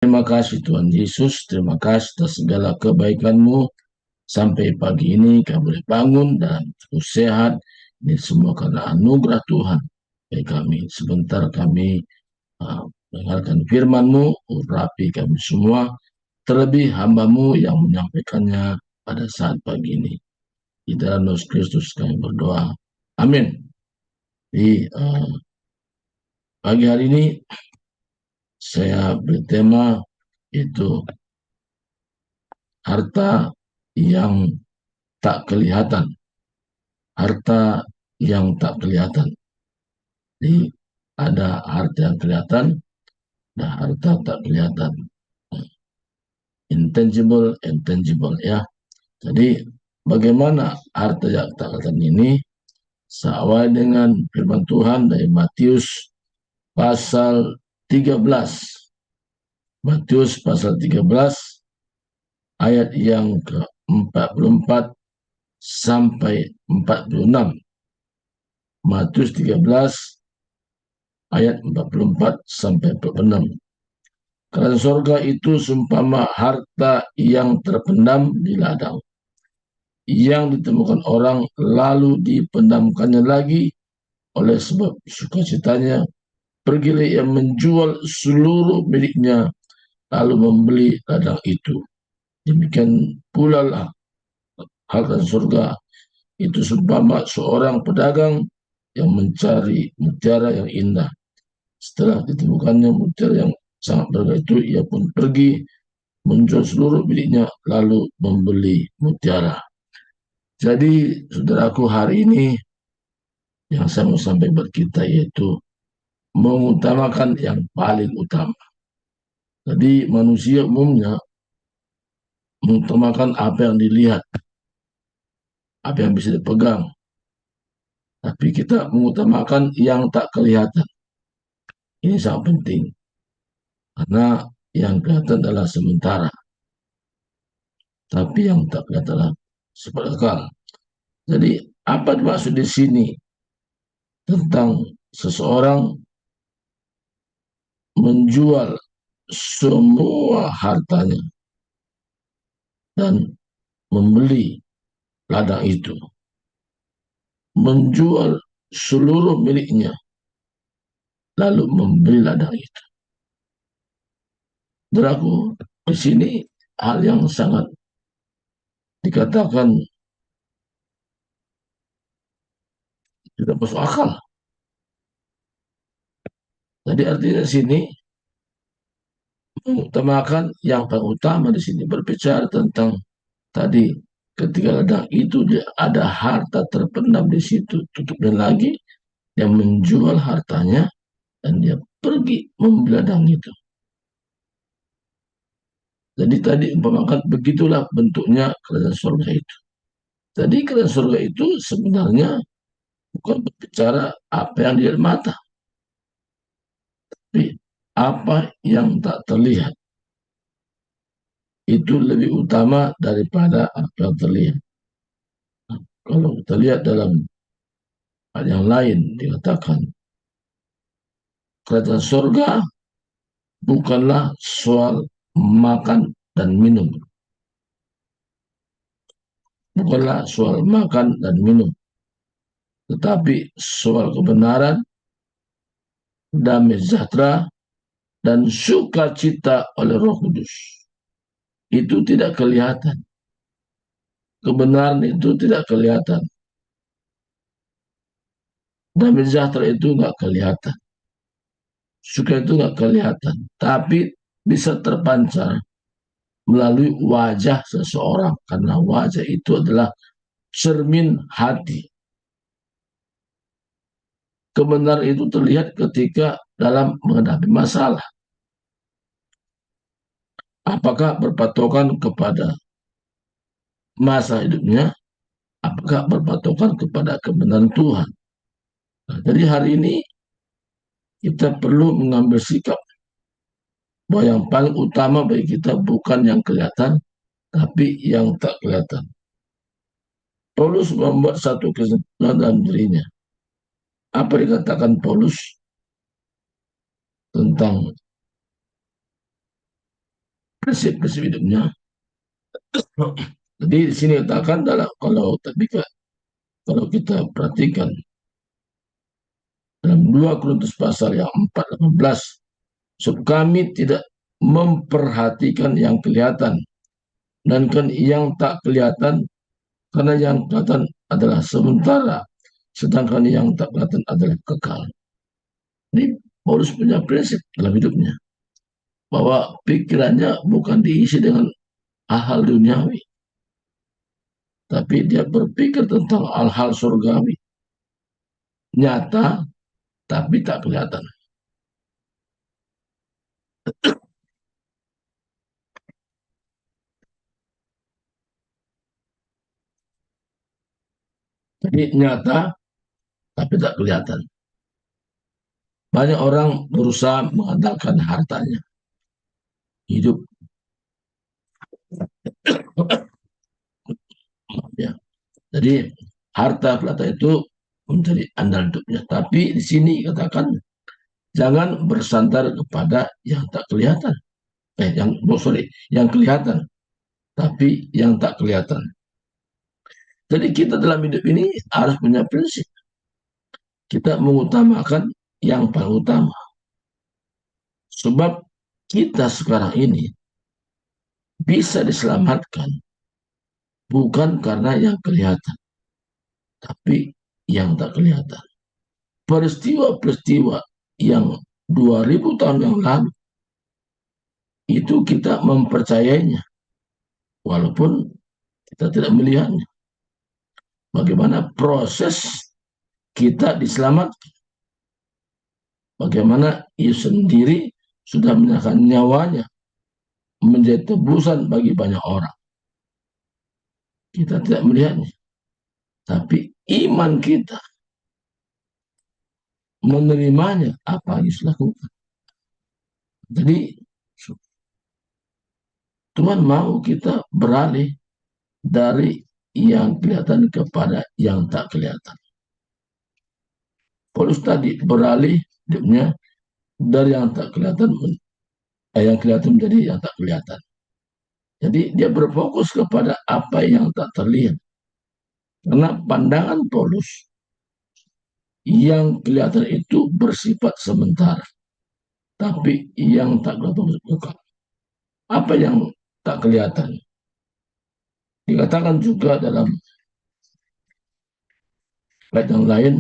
Terima kasih Tuhan Yesus, terima kasih atas segala kebaikan-Mu. Sampai pagi ini kami boleh bangun dan terus sehat. Ini semua karena anugerah Tuhan bagi kami. Sebentar kami mendengarkan firman-Mu, urapi kami semua, terlebih hamba-Mu yang menyampaikannya pada saat pagi ini. Di dalam nama Kristus kami berdoa. Amin. Di pagi hari ini saya bertema itu harta yang tak kelihatan. Harta yang tak kelihatan. Jadi ada harta yang kelihatan, dan harta tak kelihatan. Intangible, intangible ya. Jadi bagaimana harta yang tak kelihatan ini? Seawal dengan firman Tuhan dari Matius pasal 13. Matius pasal 13 ayat yang ke-44 sampai 46. Matius 13 ayat 44 sampai 46. Kerajaan surga itu seumpama harta yang terpendam di ladang, yang ditemukan orang lalu dipendamkannya lagi. Oleh sebab sukacitanya, pergilah ia menjual seluruh miliknya, lalu membeli ladang itu. Demikian pula lah harta surga itu seumpama seorang pedagang yang mencari mutiara yang indah. Setelah ditemukannya mutiara yang sangat berharga itu, ia pun pergi menjual seluruh miliknya lalu membeli mutiara. Jadi saudaraku, hari ini yang saya mau sampaikan buat kita yaitu mengutamakan yang paling utama. Jadi manusia umumnya mengutamakan apa yang dilihat, apa yang bisa dipegang. Tapi kita mengutamakan yang tak kelihatan. Ini sangat penting. Karena yang kelihatan adalah sementara. Tapi yang tak kelihatan adalah kekal. Jadi apa maksud di sini tentang seseorang menjual semua hartanya dan membeli ladang itu, menjual seluruh miliknya lalu membeli ladang itu. Saudaraku, di sini hal yang sangat dikatakan tidak masuk akal. Jadi artinya di sini mengutamakan yang paling utama di sini berbicara tentang tadi ketika ladang itu dia ada harta terpendam di situ, tutupnya lagi, yang menjual hartanya dan dia pergi membeli ladang itu. Jadi tadi umpamakan begitulah bentuknya kerajaan surga itu. Jadi kerajaan surga itu sebenarnya bukan berbicara apa yang dilihat mata, tapi apa yang tak terlihat. Itu lebih utama daripada apa yang terlihat. Nah, kalau kita lihat dalam hal yang lain dikatakan kerajaan surga bukanlah soal makan dan minum. Bukanlah soal makan dan minum, tetapi soal kebenaran, damai sejahtera, dan sukacita oleh Roh Kudus. Itu tidak kelihatan. Kebenaran itu tidak kelihatan. Damai sejahtera itu nggak kelihatan. Suka itu nggak kelihatan, tapi bisa terpancar melalui wajah seseorang, karena wajah itu adalah cermin hati. Kebenaran itu terlihat ketika dalam menghadapi masalah. Apakah berpatokan kepada masa hidupnya, apakah berpatokan kepada kebenaran Tuhan. Nah, jadi hari ini kita perlu mengambil sikap bahwa yang paling utama bagi kita bukan yang kelihatan, tapi yang tak kelihatan. Paulus membuat satu kesimpulan dalam dirinya. Apa dikatakan Paulus tentang prinsip-prinsip hidupnya. Jadi di sini katakan kalau kita perhatikan dalam 2 Korintus pasal yang 4:18, sebab kami tidak memperhatikan yang kelihatan, melainkan yang tak kelihatan, karena yang kelihatan adalah sementara, sedangkan yang tak kelihatan adalah kekal. Ini Paulus punya prinsip dalam hidupnya, bahwa pikirannya bukan diisi dengan hal-hal duniawi, tapi dia berpikir tentang hal-hal surgawi, nyata tapi tak kelihatan. Jadi nyata tapi tak kelihatan. Banyak orang berusaha mengandalkan hartanya hidup, ya. Jadi harta kelihatan itu menjadi andal hidupnya. Tapi di sini katakan jangan bersandar kepada yang tak kelihatan. Yang kelihatan, tapi yang tak kelihatan. Jadi kita dalam hidup ini harus punya prinsip. Kita mengutamakan yang paling utama. Sebab kita sekarang ini bisa diselamatkan bukan karena yang kelihatan, tapi yang tak kelihatan. Peristiwa-peristiwa yang 2000 tahun yang lalu itu kita mempercayainya, walaupun kita tidak melihatnya. Bagaimana proses kita diselamatkan, bagaimana Yesus sendiri sudah menyerahkan nyawanya menjadi tebusan bagi banyak orang. Kita tidak melihatnya, tapi iman kita menerimanya apa yang Yesus lakukan. Jadi Tuhan mau kita beralih dari yang kelihatan kepada yang tak kelihatan. Paulus tadi beralih hidupnya dari yang tak kelihatan yang kelihatan menjadi yang tak kelihatan. Jadi dia berfokus kepada apa yang tak terlihat. Karena pandangan Paulus yang kelihatan itu bersifat sementara, tapi yang tak kelihatan bukan. Apa yang tak kelihatan? Dikatakan juga dalam ayat yang lain,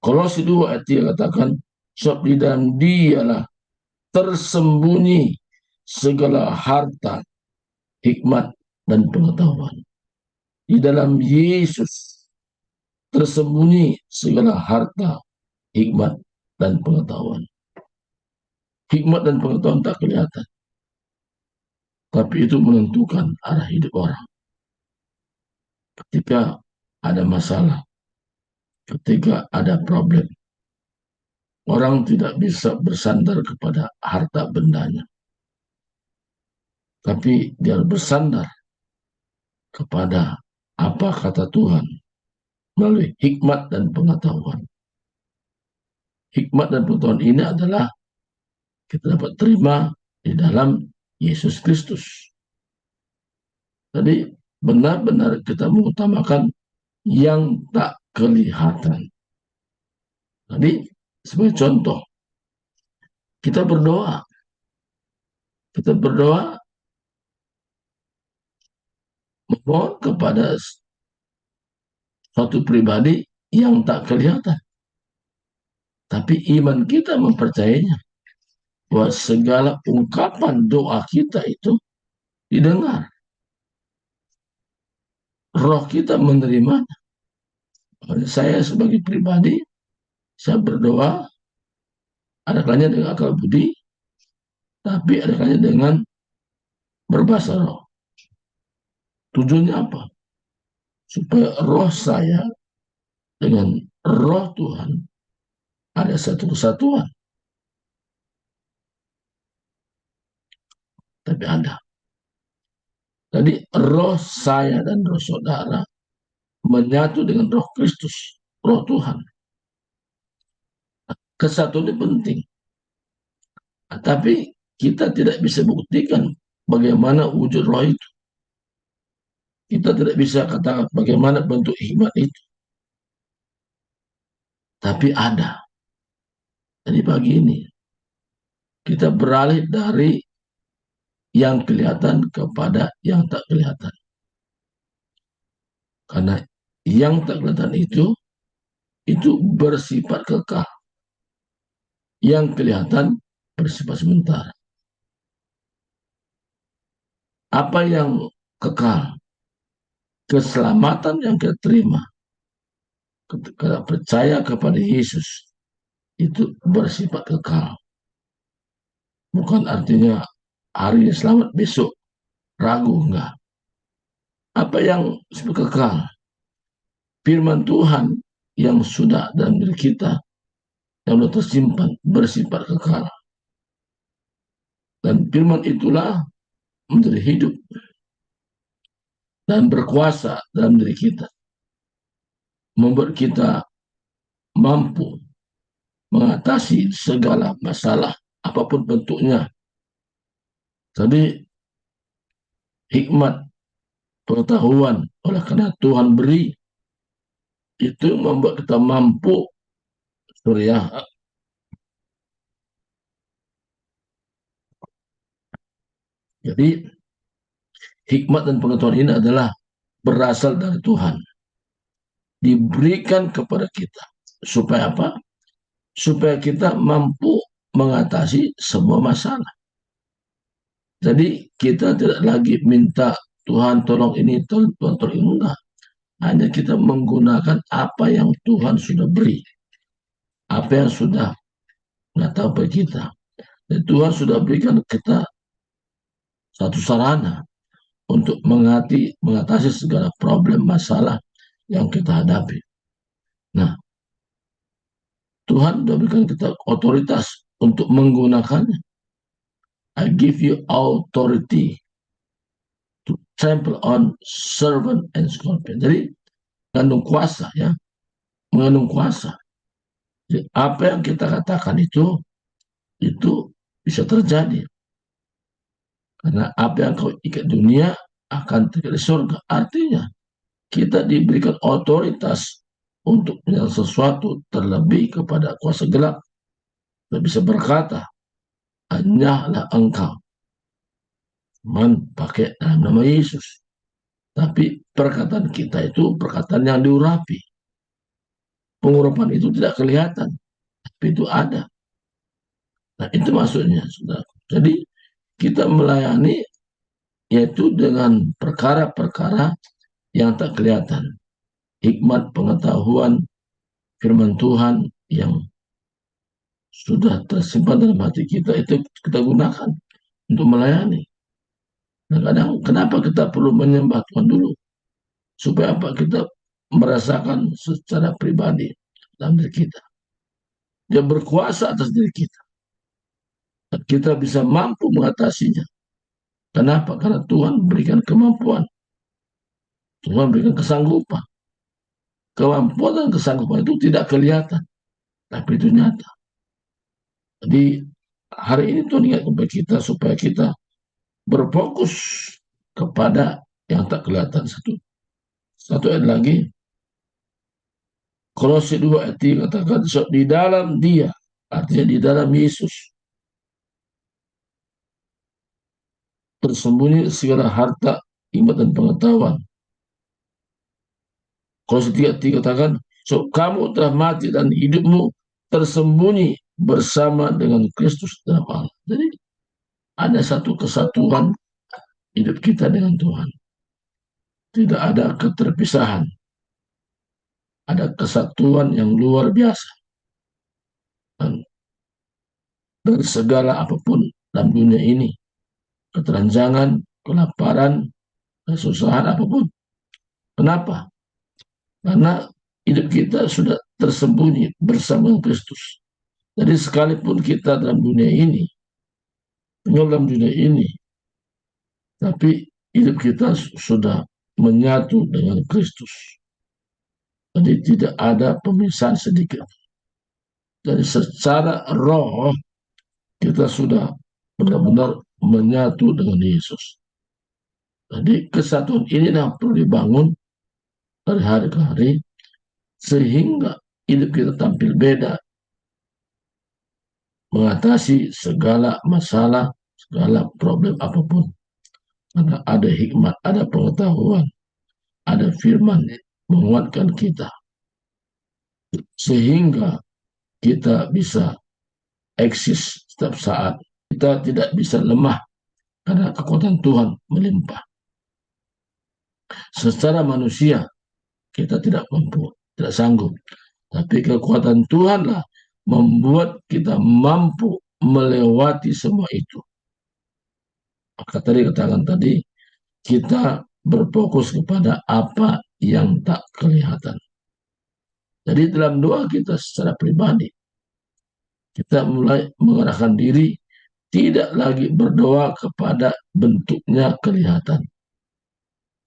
Kolose 2 ayat 3 katakan, sebab di dalam dialah tersembunyi segala harta, hikmat, dan pengetahuan. Di dalam Yesus tersembunyi segala harta, hikmat, dan pengetahuan. Hikmat dan pengetahuan tak kelihatan, tapi itu menentukan arah hidup orang. Ketika ada masalah, ketika ada problem, orang tidak bisa bersandar kepada harta bendanya, tapi dia bersandar kepada apa kata Tuhan melalui hikmat dan pengetahuan. Hikmat dan pengetahuan ini adalah kita dapat terima di dalam Yesus Kristus. Jadi benar-benar kita mengutamakan yang tak kelihatan. Jadi sebagai contoh, kita berdoa. Kita berdoa memohon kepada suatu pribadi yang tak kelihatan. Tapi iman kita mempercayainya bahwa segala ungkapan doa kita itu didengar. Roh kita menerima. Saya sebagai pribadi, saya berdoa, ada kalanya dengan akal budi, tapi ada kalanya dengan berbahasa roh. Tujuannya apa? Supaya roh saya dengan roh Tuhan ada satu kesatuan. Tapi ada. Jadi roh saya dan roh saudara menyatu dengan roh Kristus, roh Tuhan. Kesatuan ini penting. Tapi kita tidak bisa buktikan bagaimana wujud roh itu. Kita tidak bisa katakan bagaimana bentuk hikmat itu. Tapi ada. Jadi pagi ini kita beralih dari yang kelihatan kepada yang tak kelihatan. Karena yang tak kelihatan itu bersifat kekal. Yang kelihatan bersifat sementara. Apa yang kekal? Keselamatan yang kita terima ketika percaya kepada Yesus itu bersifat kekal. Bukan artinya hari ini selamat, besok ragu, enggak. Apa yang kekal? Firman Tuhan yang sudah dalam diri kita, yang sudah tersimpan, bersifat kekal. Dan firman itulah menjadi hidup dan berkuasa dalam diri kita. Membuat kita mampu mengatasi segala masalah, apapun bentuknya. Jadi hikmat, pengetahuan oleh karena Tuhan beri, itu membuat kita mampu, surya. Jadi hikmat dan pengetahuan ini adalah berasal dari Tuhan, diberikan kepada kita. Supaya apa? Supaya kita mampu mengatasi semua masalah. Jadi kita tidak lagi minta Tuhan tolong ini, Tuhan tolong ini, enggak. Hanya kita menggunakan apa yang Tuhan sudah beri, apa yang sudah tahu bagi kita. Dan Tuhan sudah berikan kita satu sarana untuk mengatasi segala problem masalah yang kita hadapi. Nah, Tuhan sudah berikan kita otoritas untuk menggunakannya. I give you authority to trample on serpent and scorpion. Jadi, mengandung kuasa, ya, mengandung kuasa. Jadi, apa yang kita katakan itu bisa terjadi. Karena apa yang kau ikat dunia akan terikat di surga. Artinya, kita diberikan otoritas untuk menyelesaikan sesuatu terlebih kepada kuasa gelap. Kita bisa berkata, hanyalah engkau. Cuman pakai nama Yesus. Tapi perkataan kita itu perkataan yang diurapi. Pengurapan itu tidak kelihatan, tapi itu ada. Nah, itu maksudnya, saudara. Jadi, kita melayani yaitu dengan perkara-perkara yang tak kelihatan. Hikmat, pengetahuan, firman Tuhan yang sudah tersimpan dalam hati kita, itu kita gunakan untuk melayani. Nah, kadang kenapa kita perlu menyembah Tuhan dulu? Supaya apa? Kita merasakan secara pribadi dalam diri kita. Dia berkuasa atas diri kita. Dan kita bisa mampu mengatasinya. Kenapa? Karena Tuhan berikan kemampuan. Tuhan berikan kesanggupan. Kemampuan dan kesanggupan itu tidak kelihatan, tapi itu nyata. Jadi hari ini Tuhan ingat kepada kita supaya kita berfokus kepada yang tak kelihatan. Satu ayat lagi, Kolose 2 ayat 3 katakan, so, di dalam Dia, artinya di dalam Yesus, tersembunyi segala harta, hikmat dan pengetahuan. Kolose 3 katakan, so, kamu telah mati dan hidupmu tersembunyi bersama dengan Kristus dalam Allah. Jadi ada satu kesatuan hidup kita dengan Tuhan. Tidak ada keterpisahan. Ada kesatuan yang luar biasa. Dan dari segala apapun dalam dunia ini, keteranjangan, kelaparan, kesusahan apapun. Kenapa? Karena hidup kita sudah tersembunyi bersama Kristus. Jadi sekalipun kita dalam dunia ini, tinggal dalam dunia ini, tapi hidup kita sudah menyatu dengan Kristus. Jadi tidak ada pemisahan sedikit. Jadi secara roh kita sudah benar-benar menyatu dengan Yesus. Jadi kesatuan ini yang perlu dibangun dari hari ke hari sehingga hidup kita tampil beda, mengatasi segala masalah, segala problem apapun. Karena ada hikmat, ada pengetahuan, ada firman menguatkan kita sehingga kita bisa eksis setiap saat. Kita tidak bisa lemah karena kekuatan Tuhan melimpah. Secara manusia kita tidak mampu, tidak sanggup. Tapi kekuatan Tuhanlah membuat kita mampu melewati semua itu. Maka tadi katakan tadi, kita berfokus kepada apa yang tak kelihatan. Jadi dalam doa kita secara pribadi, kita mulai mengarahkan diri tidak lagi berdoa kepada bentuknya kelihatan.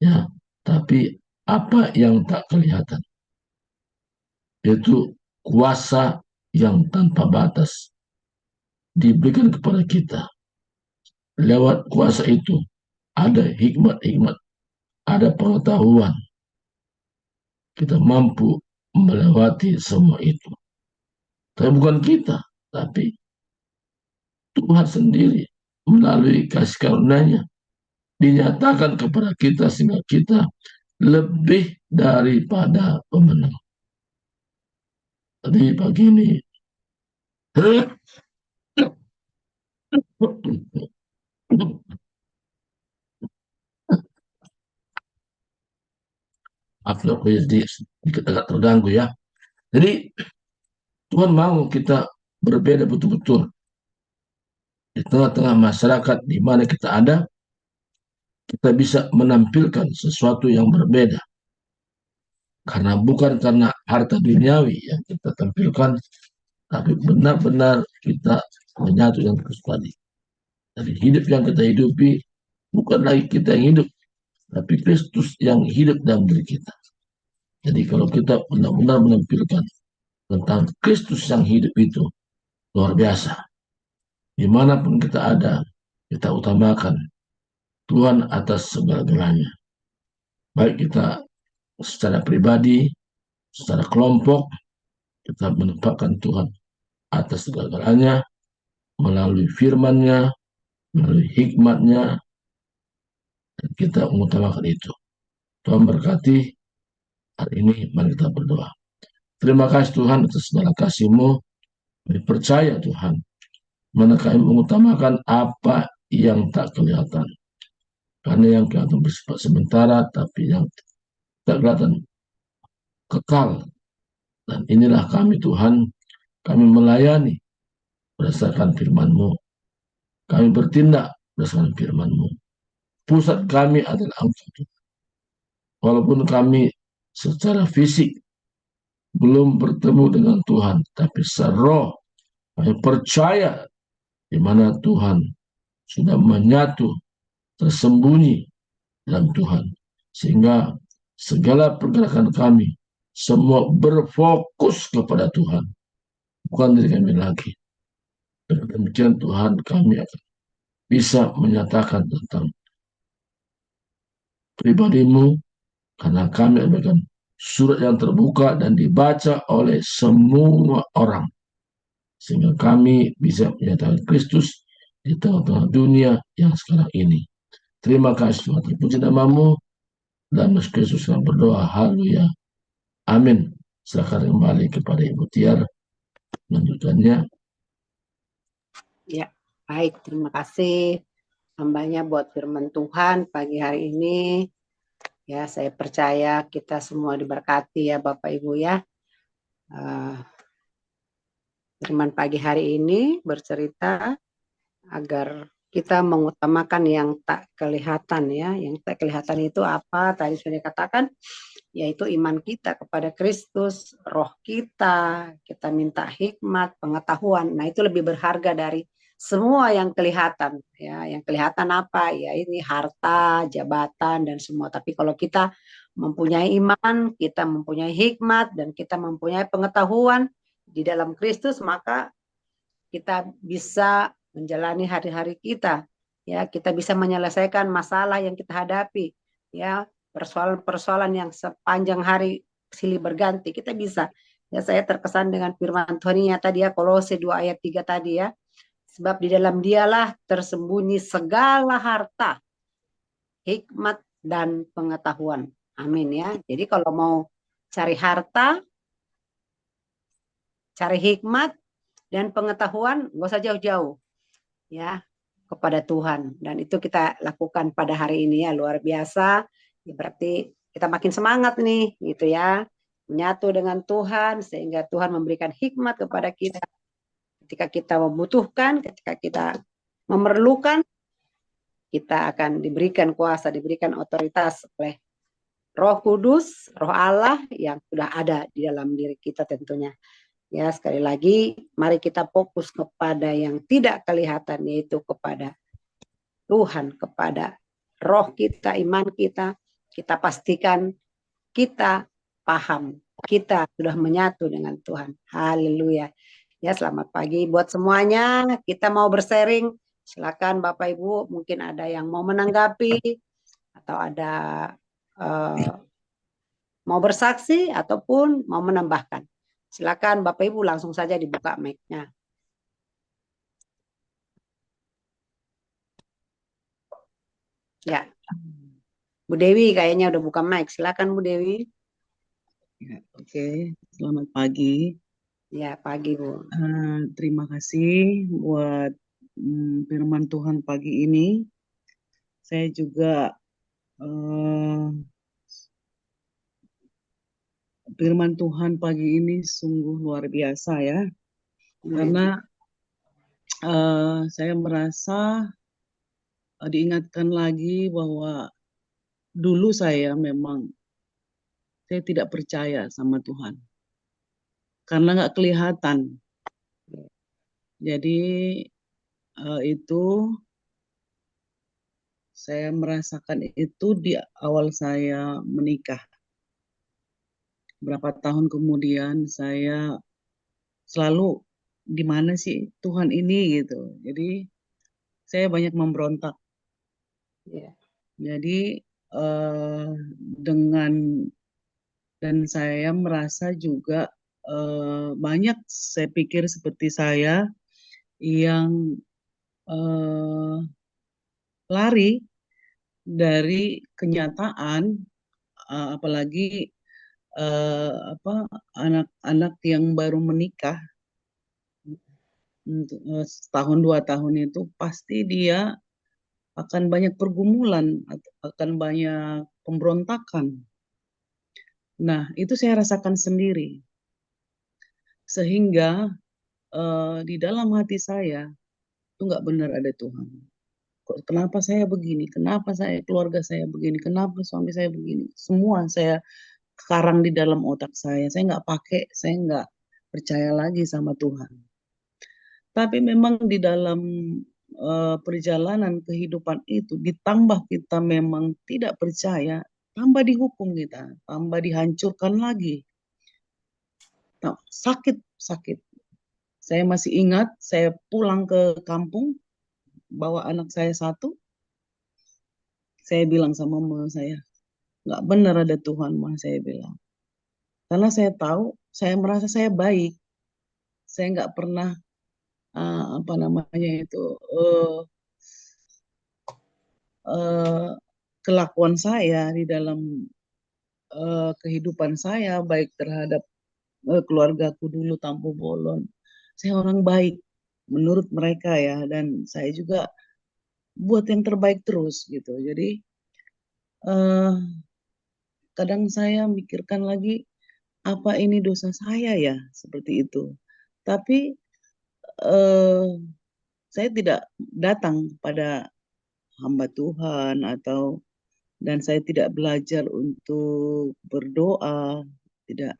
Ya, tapi apa yang tak kelihatan. Yaitu kuasa yang tanpa batas diberikan kepada kita. Lewat kuasa itu ada hikmat-hikmat, ada pengetahuan. Kita mampu melewati semua itu. Tapi bukan kita, tapi Tuhan sendiri melalui kasih karunia-Nya dinyatakan kepada kita sehingga kita lebih daripada pemenang. Jadi pagi ini maaf ya, aku sedikit agak terganggu ya. Jadi Tuhan mau kita berbeda betul-betul di tengah-tengah masyarakat di mana kita ada, kita bisa menampilkan sesuatu yang berbeda. Karena bukan karena harta duniawi yang kita tampilkan, tapi benar-benar kita menyatu dengan Kristus tadi. Jadi hidup yang kita hidupi bukan lagi kita yang hidup, tapi Kristus yang hidup dalam diri kita. Jadi kalau kita benar-benar menampilkan tentang Kristus yang hidup itu, luar biasa. Dimanapun kita ada, kita utamakan Tuhan atas segala-galanya. Baik kita secara pribadi, secara kelompok, kita menempatkan Tuhan atas segala-galanya melalui firman-Nya, melalui hikmat-Nya, dan kita mengutamakan itu. Tuhan berkati hari ini, mari kita berdoa. Terima kasih Tuhan atas segala kasih-Mu. Kami percaya Tuhan, mana kami mengutamakan apa yang tak kelihatan. Karena yang kelihatan bersifat sementara, tapi yang tak kelihatan kekal. Dan inilah kami Tuhan, kami melayani berdasarkan firman-Mu. Kami bertindak berdasarkan firman-Mu. Pusat kami adalah Engkau. Walaupun kami secara fisik belum bertemu dengan Tuhan, tapi seroh kami percaya di mana Tuhan sudah menyatu, tersembunyi dalam Tuhan. Sehingga segala pergerakan kami semua berfokus kepada Tuhan, bukan diri kami lagi. Dengan demikian Tuhan kami akan bisa menyatakan tentang pribadi-Mu, karena kami akan surat yang terbuka dan dibaca oleh semua orang. Sehingga kami bisa menyatakan Kristus di tengah-tengah dunia yang sekarang ini. Terima kasih Tuhan, terpuji nama-Mu, dan Yesus Kristus yang berdoa, haleluya, amin. Silakan kembali kepada Ibu Tiar melanjutkannya. Ya, baik, terima kasih hambanya buat firman Tuhan pagi hari ini. Ya, saya percaya kita semua diberkati ya Bapak Ibu ya. Firman pagi hari ini bercerita agar kita mengutamakan yang tak kelihatan ya. Yang tak kelihatan itu apa? Tadi sudah dikatakan, yaitu iman kita kepada Kristus, roh kita minta hikmat, pengetahuan. Nah, itu lebih berharga dari semua yang kelihatan ya. Yang kelihatan apa? Ya ini harta, jabatan dan semua. Tapi kalau kita mempunyai iman, kita mempunyai hikmat dan kita mempunyai pengetahuan di dalam Kristus, maka kita bisa menjalani hari-hari kita. Ya, kita bisa menyelesaikan masalah yang kita hadapi. Ya, persoalan-persoalan yang sepanjang hari silih berganti, kita bisa. Ya, saya terkesan dengan firman Tuhan ini tadi ya, Kolose 2 ayat 3 tadi ya. Sebab di dalam dialah tersembunyi segala harta, hikmat dan pengetahuan. Amin ya. Jadi kalau mau cari harta, cari hikmat dan pengetahuan, gak usah jauh-jauh ya, kepada Tuhan. Dan itu kita lakukan pada hari ini ya, luar biasa. Ya, berarti kita makin semangat nih gitu ya, menyatu dengan Tuhan sehingga Tuhan memberikan hikmat kepada kita ketika kita membutuhkan, ketika kita memerlukan, kita akan diberikan kuasa, diberikan otoritas oleh Roh Kudus, Roh Allah yang sudah ada di dalam diri kita tentunya. Ya, sekali lagi, mari kita fokus kepada yang tidak kelihatan, yaitu kepada Tuhan, kepada roh kita, iman kita. Kita pastikan kita paham, kita sudah menyatu dengan Tuhan. Haleluya. Ya, selamat pagi buat semuanya. Kita mau bersharing. Silakan Bapak Ibu, mungkin ada yang mau menanggapi atau ada mau bersaksi ataupun mau menambahkan. Silakan Bapak Ibu langsung saja dibuka mic-nya. Ya, Bu Dewi kayaknya udah buka mic. Silakan Bu Dewi. Ya, oke, selamat pagi. Ya, pagi Bu. Terima kasih buat firman Tuhan pagi ini. Saya juga firman Tuhan pagi ini sungguh luar biasa ya, karena saya merasa diingatkan lagi bahwa dulu saya tidak percaya sama Tuhan karena nggak kelihatan. Jadi itu saya merasakan itu di awal saya menikah. Berapa tahun kemudian saya selalu di mana sih Tuhan ini gitu. Jadi saya banyak memberontak. Jadi dan saya merasa juga banyak saya pikir seperti saya yang lari dari kenyataan, apalagi anak-anak yang baru menikah setahun 2 tahun itu pasti dia akan banyak pergumulan, akan banyak pemberontakan. Nah, itu saya rasakan sendiri. Sehingga di dalam hati saya itu nggak benar ada Tuhan. Kenapa saya begini? Kenapa keluarga saya begini? Kenapa suami saya begini? Semua saya karang di dalam otak saya. Saya nggak pakai, saya nggak percaya lagi sama Tuhan. Tapi memang di dalam perjalanan kehidupan itu, ditambah kita memang tidak percaya, tambah dihukum kita, tambah dihancurkan lagi. Nah, sakit. Saya masih ingat, saya pulang ke kampung, bawa anak saya satu, saya bilang sama mama saya, nggak benar ada Tuhan, mah saya bilang. Karena saya tahu, saya merasa saya baik. Saya nggak pernah kelakuan saya di dalam kehidupan saya, baik terhadap keluargaku dulu Tampu Bolon. Saya orang baik menurut mereka ya, dan saya juga buat yang terbaik terus gitu. Jadi kadang saya mikirkan lagi, apa ini dosa saya ya seperti itu. Tapi saya tidak datang pada hamba Tuhan dan saya tidak belajar untuk berdoa, tidak.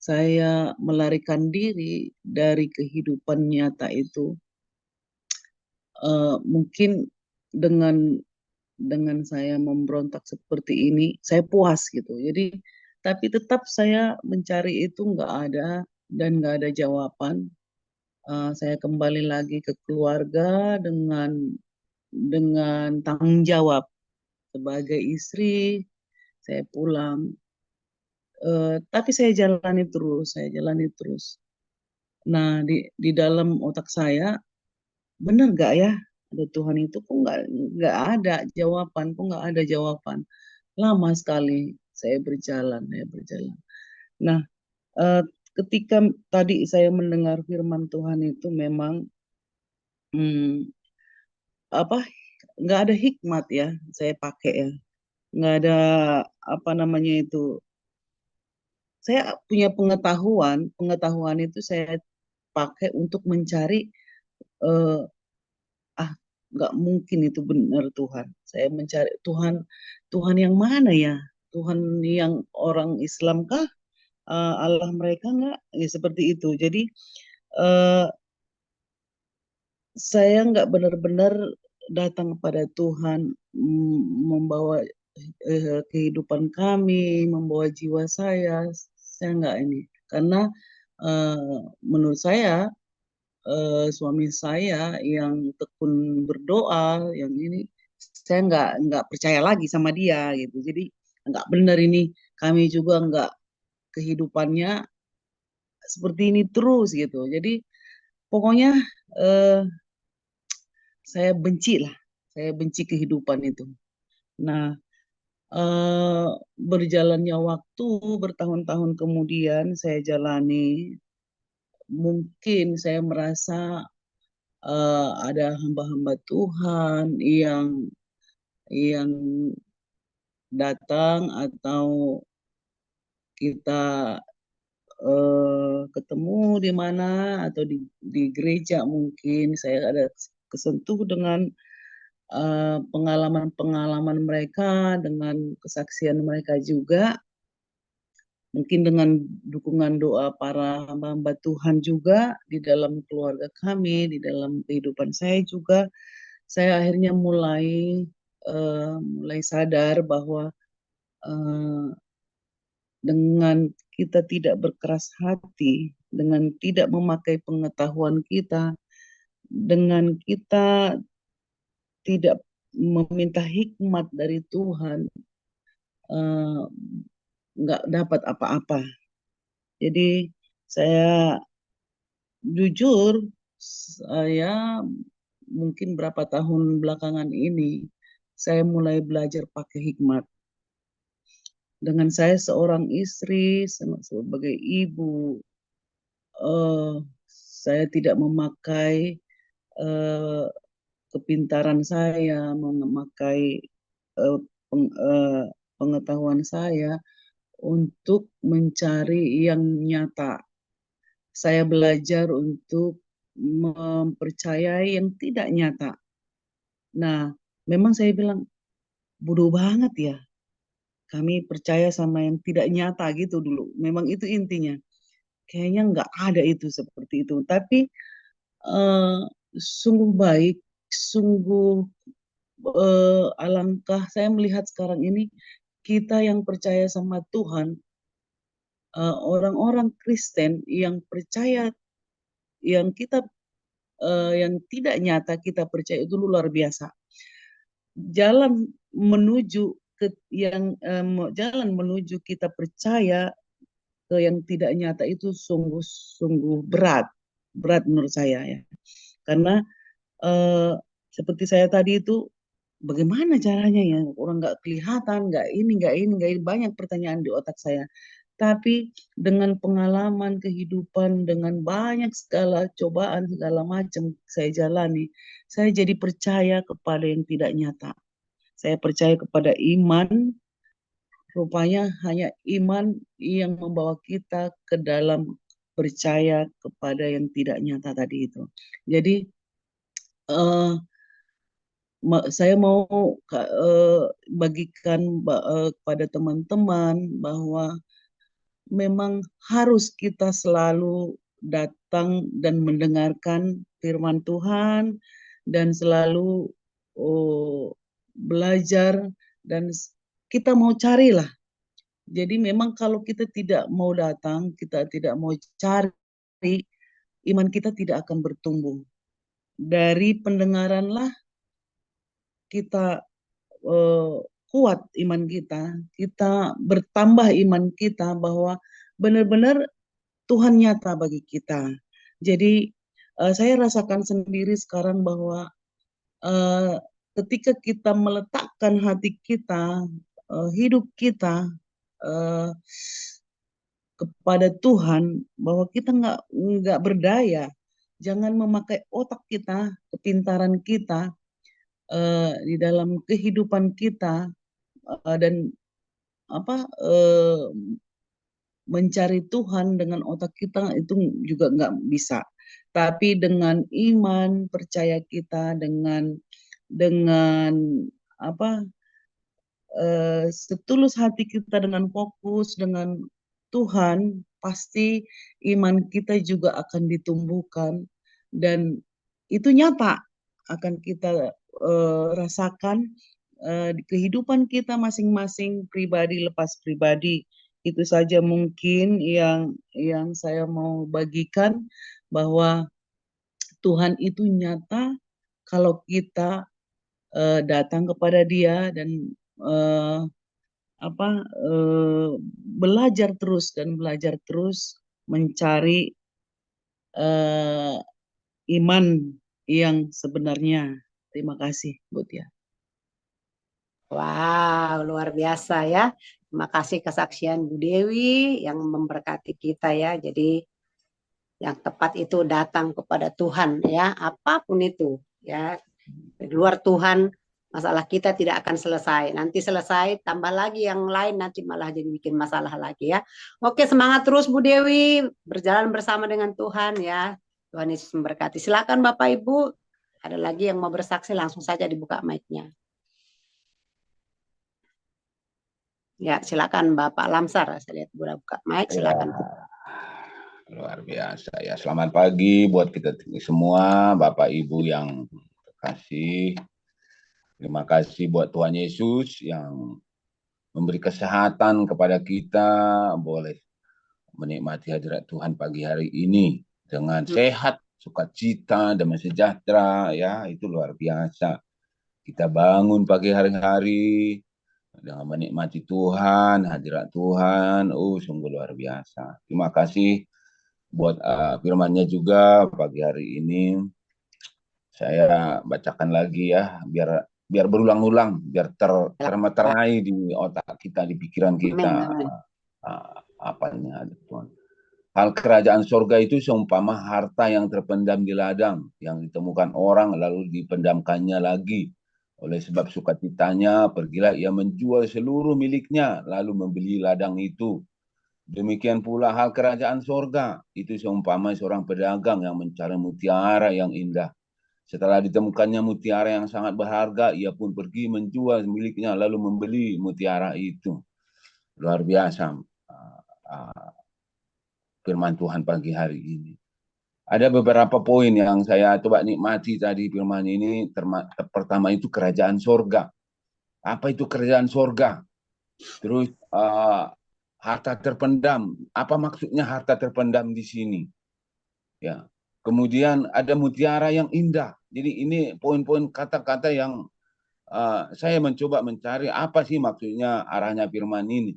Saya melarikan diri dari kehidupan nyata itu. Mungkin dengan saya memberontak seperti ini, saya puas gitu. Jadi, tapi tetap saya mencari itu nggak ada dan nggak ada jawaban. Saya kembali lagi ke keluarga dengan tanggung jawab sebagai istri. Saya pulang, tapi saya jalani terus. Nah, di dalam otak saya, benar gak ya ada Tuhan itu? Kok nggak ada jawaban, kok nggak ada jawaban. Lama sekali saya berjalan, saya berjalan. Nah, eh, ketika tadi saya mendengar firman Tuhan itu memang hmm, apa nggak ada hikmat ya saya pakai ya, nggak ada apa namanya itu. Saya punya pengetahuan itu saya pakai untuk mencari eh, ah nggak mungkin itu benar Tuhan. Saya mencari Tuhan, Tuhan yang mana ya? Tuhan yang orang Islam kah? Allah mereka nggak? Ya, seperti itu. Jadi eh, saya nggak benar-benar datang kepada Tuhan, membawa kehidupan kami, membawa jiwa saya nggak ini. Karena menurut saya suami saya yang tekun berdoa, yang ini saya nggak percaya lagi sama dia gitu. Jadi nggak benar ini, kami juga nggak kehidupannya seperti ini terus gitu. Jadi pokoknya eh, saya benci kehidupan itu. Nah, eh, berjalannya waktu bertahun-tahun kemudian saya jalani, mungkin saya merasa ada hamba-hamba Tuhan yang datang atau kita ketemu di mana atau di gereja, mungkin saya ada kesentuh dengan pengalaman-pengalaman mereka, dengan kesaksian mereka juga, mungkin dengan dukungan doa para hamba-hamba Tuhan juga di dalam keluarga kami, di dalam kehidupan saya juga, saya akhirnya mulai sadar bahwa eh, dengan kita tidak berkeras hati, dengan tidak memakai pengetahuan kita, dengan kita tidak meminta hikmat dari Tuhan, eh, nggak dapat apa-apa. Jadi saya jujur, saya mungkin berapa tahun belakangan ini, saya mulai belajar pakai hikmat. Dengan saya seorang istri, sebagai ibu, eh, saya tidak memakai eh, kepintaran saya, memakai eh, pengetahuan saya untuk mencari yang nyata. Saya belajar untuk mempercayai yang tidak nyata. Nah, memang saya bilang bodoh banget ya. Kami percaya sama yang tidak nyata gitu dulu. Memang itu intinya. Kayaknya nggak ada itu seperti itu. Tapi eh, sungguh baik, sungguh alangkah saya melihat sekarang ini kita yang percaya sama Tuhan, orang-orang Kristen yang percaya, yang kita yang tidak nyata kita percaya itu luar biasa. Jalan menuju jalan menuju kita percaya ke yang tidak nyata itu sungguh-sungguh berat menurut saya ya. Karena eh, seperti saya tadi itu, bagaimana caranya ya orang nggak kelihatan, nggak ini, banyak pertanyaan di otak saya. Tapi dengan pengalaman kehidupan, dengan banyak segala cobaan, segala macam saya jalani, saya jadi percaya kepada yang tidak nyata. Saya percaya kepada iman, rupanya hanya iman yang membawa kita ke dalam percaya kepada yang tidak nyata tadi itu. Jadi eh, saya mau bagikan kepada teman-teman bahwa memang harus kita selalu datang dan mendengarkan firman Tuhan dan selalu belajar dan kita mau carilah. Jadi memang kalau kita tidak mau datang, kita tidak mau cari, iman kita tidak akan bertumbuh. Dari pendengaranlah kita kuat iman kita bertambah iman kita bahwa benar-benar Tuhan nyata bagi kita. Jadi saya rasakan sendiri sekarang bahwa ketika kita meletakkan hati kita, hidup kita eh, kepada Tuhan, bahwa kita nggak berdaya, jangan memakai otak kita, kepintaran kita di dalam kehidupan kita dan mencari Tuhan dengan otak kita itu juga nggak bisa. Tapi dengan iman, percaya kita dengan setulus hati kita, dengan fokus dengan Tuhan, pasti iman kita juga akan ditumbuhkan dan itu nyata akan kita rasakan di kehidupan kita masing-masing, pribadi lepas pribadi. Itu saja mungkin yang saya mau bagikan, bahwa Tuhan itu nyata kalau kita datang kepada Dia dan belajar terus mencari iman yang sebenarnya. Terima kasih, Bu Tia. Wow, luar biasa ya. Terima kasih kesaksian Bu Dewi yang memberkati kita ya. Jadi yang tepat itu datang kepada Tuhan ya, apapun itu ya. Di luar Tuhan masalah kita tidak akan selesai. Nanti selesai tambah lagi yang lain, nanti malah jadi bikin masalah lagi ya. Oke, semangat terus Bu Dewi, berjalan bersama dengan Tuhan ya. Tuhan Yesus memberkati. Silakan Bapak Ibu, ada lagi yang mau bersaksi langsung saja dibuka mic-nya. Ya, silakan Bapak Lamsar. Saya lihat udah buka mic, silakan. Luar biasa ya. Selamat pagi buat kita semua, Bapak Ibu yang terkasih. Terima kasih buat Tuhan Yesus yang memberi kesehatan kepada kita, boleh menikmati hadirat Tuhan pagi hari ini dengan sehat, sukacita, damai sejahtera ya. Itu luar biasa. Kita bangun pagi hari-hari dengan menikmati Tuhan, hadirat Tuhan, sungguh luar biasa. Terima kasih buat firman-Nya juga pagi hari ini. Saya bacakan lagi ya, biar berulang-ulang, biar termeterai di otak kita, di pikiran kita. Apanya Tuhan. Hal kerajaan surga itu seumpama harta yang terpendam di ladang, yang ditemukan orang lalu dipendamkannya lagi. Oleh sebab sukacitanya, pergilah ia menjual seluruh miliknya, lalu membeli ladang itu. Demikian pula hal kerajaan surga, itu seumpama seorang pedagang yang mencari mutiara yang indah. Setelah ditemukannya mutiara yang sangat berharga, ia pun pergi menjual miliknya, lalu membeli mutiara itu. Luar biasa firman Tuhan pagi hari ini. Ada beberapa poin yang saya coba nikmati tadi firman ini. Pertama itu kerajaan surga. Apa itu kerajaan surga? Terus harta terpendam. Apa maksudnya harta terpendam di sini? Ya. Kemudian ada mutiara yang indah. Jadi ini poin-poin kata-kata yang saya mencoba mencari apa sih maksudnya arahnya firman ini.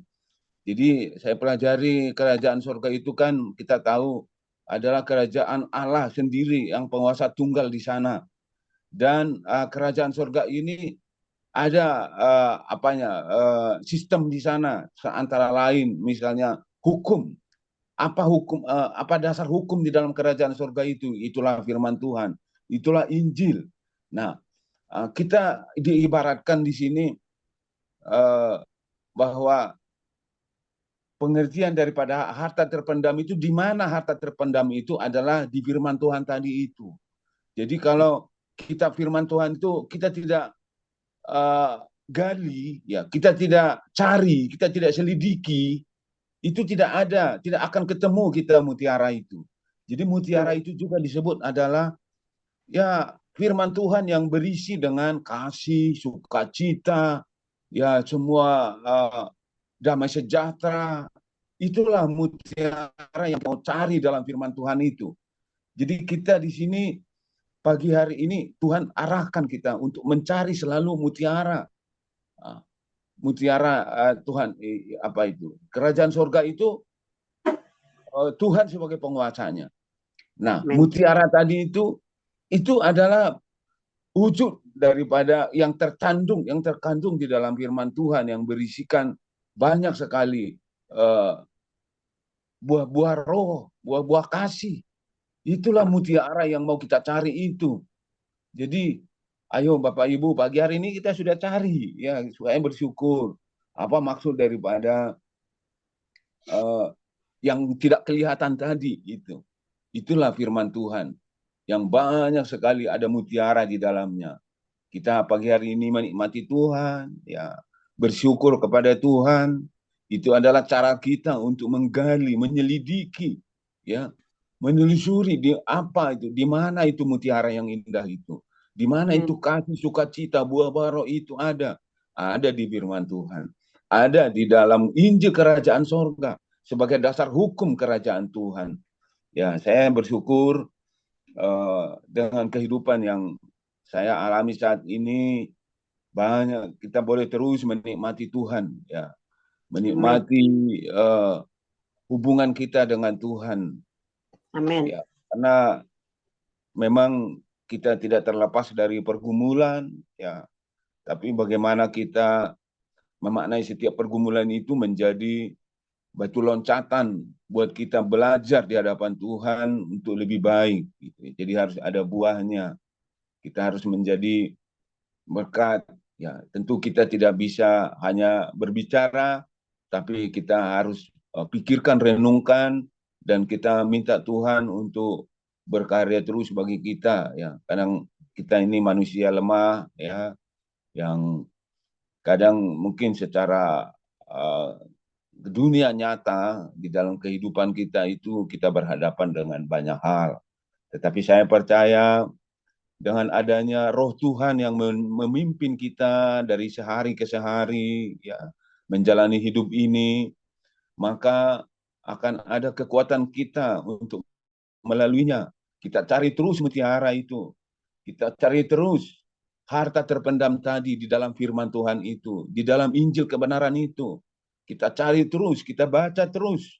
Jadi saya pelajari kerajaan surga itu kan kita tahu adalah kerajaan Allah sendiri yang penguasa tunggal di sana. Dan kerajaan surga ini ada sistem di sana, antara lain misalnya hukum. Apa dasar hukum di dalam kerajaan surga itu? Itulah firman Tuhan, itulah Injil. Nah, kita diibaratkan di sini bahwa pengertian daripada harta terpendam itu, di mana harta terpendam itu adalah di firman Tuhan tadi itu. Jadi kalau kita firman Tuhan itu kita tidak gali, ya kita tidak cari, kita tidak selidiki, itu tidak ada, tidak akan ketemu kita mutiara itu. Jadi mutiara itu juga disebut adalah ya firman Tuhan yang berisi dengan kasih, sukacita, ya semua damai sejahtera. Itulah mutiara yang mau cari dalam firman Tuhan itu. Jadi kita di sini pagi hari ini Tuhan arahkan kita untuk mencari selalu mutiara. Ah, Mutiara Tuhan apa itu? Kerajaan sorga itu Tuhan sebagai penguasanya. Nah, Amin. mutiara tadi itu adalah wujud daripada yang terkandung di dalam firman Tuhan yang berisikan banyak sekali buah-buah roh, buah-buah kasih. Itulah mutiara yang mau kita cari itu. Jadi, ayo Bapak Ibu, pagi hari ini kita sudah cari ya supaya bersyukur. Apa maksud daripada yang tidak kelihatan tadi itu? Itulah firman Tuhan yang banyak sekali ada mutiara di dalamnya. Kita pagi hari ini menikmati Tuhan, ya, bersyukur kepada Tuhan. Itu adalah cara kita untuk menggali, menyelidiki, ya, menelusuri di apa itu, di mana itu mutiara yang indah itu, di mana itu kasih sukacita buah bara itu ada di firman Tuhan, ada di dalam Injil Kerajaan Sorga sebagai dasar hukum kerajaan Tuhan. Ya, saya bersyukur dengan kehidupan yang saya alami saat ini, banyak kita boleh terus menikmati Tuhan, ya, menikmati hubungan kita dengan Tuhan. Amin. Ya, karena memang kita tidak terlepas dari pergumulan, ya, tapi bagaimana kita memaknai setiap pergumulan itu menjadi batu loncatan buat kita belajar di hadapan Tuhan untuk lebih baik. Gitu. Jadi harus ada buahnya. Kita harus menjadi berkat. Ya, tentu kita tidak bisa hanya berbicara, tapi kita harus pikirkan, renungkan, dan kita minta Tuhan untuk berkarya terus bagi kita. Ya, kadang kita ini manusia lemah, ya, yang kadang mungkin secara dunia nyata di dalam kehidupan kita itu kita berhadapan dengan banyak hal. Tetapi saya percaya dengan adanya Roh Tuhan yang memimpin kita dari sehari ke sehari, ya, menjalani hidup ini, maka akan ada kekuatan kita untuk melaluinya. Kita cari terus mutiara itu. Kita cari terus harta terpendam tadi di dalam firman Tuhan itu, di dalam Injil kebenaran itu. Kita cari terus, kita baca terus.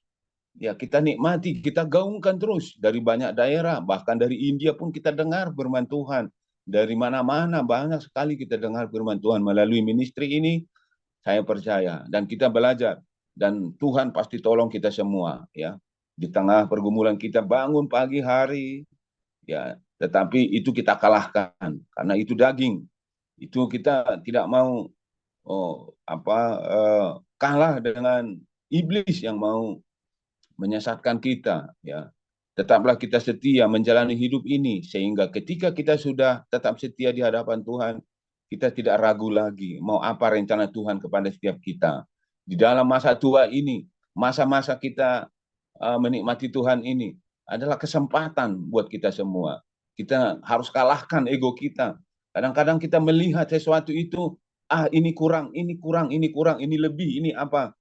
Ya, kita nikmati, kita gaungkan terus dari banyak daerah, bahkan dari India pun kita dengar firman Tuhan. Dari mana-mana banyak sekali kita dengar firman Tuhan melalui ministry ini. Saya percaya dan kita belajar dan Tuhan pasti tolong kita semua, ya. Di tengah pergumulan kita bangun pagi hari, ya, tetapi itu kita kalahkan karena itu daging. Itu kita tidak mau kalah dengan iblis yang mau menyesatkan kita, ya. Tetaplah kita setia menjalani hidup ini sehingga ketika kita sudah tetap setia di hadapan Tuhan, kita tidak ragu lagi mau apa rencana Tuhan kepada setiap kita. Di dalam masa tua ini, masa-masa kita menikmati Tuhan ini adalah kesempatan buat kita semua. Kita harus kalahkan ego kita. Kadang-kadang kita melihat sesuatu itu, ini kurang, ini kurang, ini kurang, ini lebih, ini apa.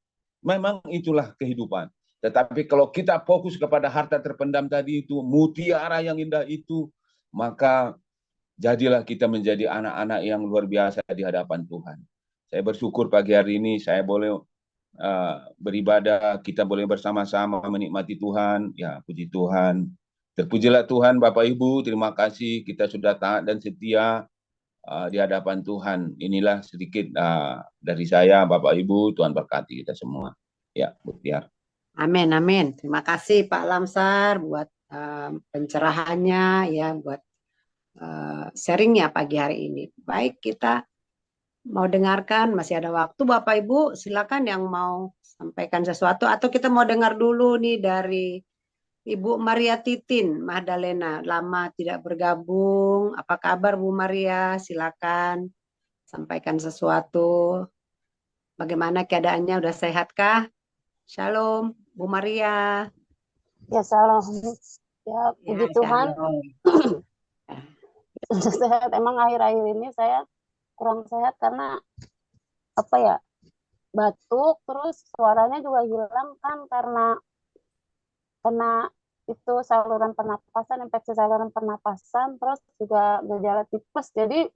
Memang itulah kehidupan. Tetapi kalau kita fokus kepada harta terpendam tadi itu, mutiara yang indah itu, maka jadilah kita menjadi anak-anak yang luar biasa di hadapan Tuhan. Saya bersyukur pagi hari ini saya boleh beribadah, kita boleh bersama-sama menikmati Tuhan. Ya, puji Tuhan. Terpujilah Tuhan, Bapak Ibu, terima kasih kita sudah taat dan setia di hadapan Tuhan. Inilah sedikit dari saya, Bapak Ibu, Tuhan berkati kita semua. Ya, Bu Tiar. Amin, amin. Terima kasih Pak Lamsar buat pencerahannya, ya, buat sharingnya pagi hari ini. Baik, kita mau dengarkan, masih ada waktu Bapak Ibu, silakan yang mau sampaikan sesuatu atau kita mau dengar dulu nih dari Ibu Maria Titin Magdalena, lama tidak bergabung. Apa kabar Bu Maria? Silakan sampaikan sesuatu. Bagaimana keadaannya? Udah sehatkah? Shalom, Bu Maria. Ya, salam. Ya, puji Tuhan. Sudah sehat. Emang akhir-akhir ini saya kurang sehat karena apa ya, batuk, terus suaranya juga hilang kan karena itu saluran pernapasan, infeksi saluran pernapasan, terus juga gejala tipes. Jadi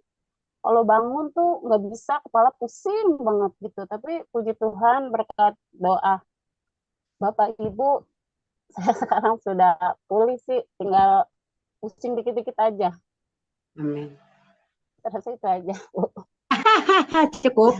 kalau bangun tuh nggak bisa, kepala pusing banget gitu. Tapi puji Tuhan berkat doa Bapak Ibu, saya sekarang sudah pulih sih, tinggal pusing dikit-dikit aja. Amin. Terus itu aja, Bu. Cukup.